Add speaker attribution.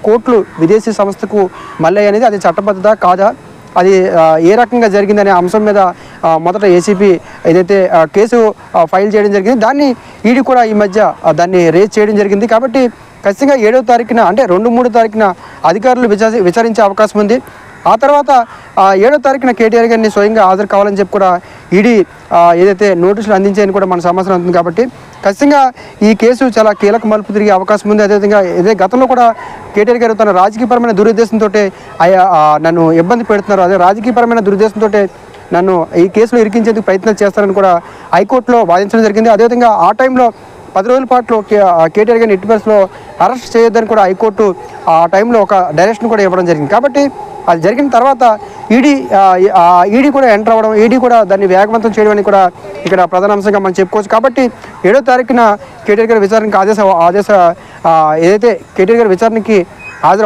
Speaker 1: కోట్లు విదేశీ సంస్థకు మళ్ళీ అనేది అది చట్టబద్ధత కాదా, అది ఏ రకంగా జరిగిందనే అంశం మీద మొదట ఏసీపీ ఏదైతే కేసు ఫైల్ చేయడం జరిగింది, దాన్ని ఈడీ కూడా ఈ మధ్య దాన్ని రేజ్ చేయడం జరిగింది. కాబట్టి ఖచ్చితంగా 7వ తారీఖున అంటే 2-3 తారీఖున అధికారులు విచారించే అవకాశం ఉంది. ఆ తర్వాత 7వ తారీఖున కేటీఆర్ గారిని స్వయంగా హాజరు కావాలని చెప్పి కూడా ఈడీ ఏదైతే నోటీసులు అందించాయని కూడా మన సమాచారం అవుతుంది. కాబట్టి ఖచ్చితంగా ఈ కేసు చాలా కీలక మలుపు తిరిగే అవకాశం ఉంది. అదేవిధంగా గతంలో కూడా కేటీఆర్ గారు తన రాజకీయపరమైన దురుద్దేశంతో నన్ను ఇబ్బంది పెడుతున్నారు, అదే రాజకీయపరమైన దురుద్దేశంతో నన్ను ఈ కేసులో ఇరికించేందుకు ప్రయత్నం చేస్తారని కూడా హైకోర్టులో వాదించడం జరిగింది. అదేవిధంగా ఆ టైంలో 10 రోజుల పాటు కేటీఆర్ గారిని ఎట్టి పరిస్థితుల్లో అరెస్ట్ చేయొద్దని కూడా హైకోర్టు ఆ టైంలో ఒక డైరెక్షన్ కూడా ఇవ్వడం జరిగింది. కాబట్టి అది జరిగిన తర్వాత ఈడీ కూడా ఎంటర్ అవ్వడం, ఈడీ కూడా దాన్ని వేగవంతం చేయడం అని కూడా ఇక్కడ ప్రధాన అంశంగా మనం చెప్పుకోవచ్చు. కాబట్టి 7వ తారీఖున కేటీఆర్ గారి విచారణకి ఏదైతే కేటీఆర్ గారి విచారణకి హాజరు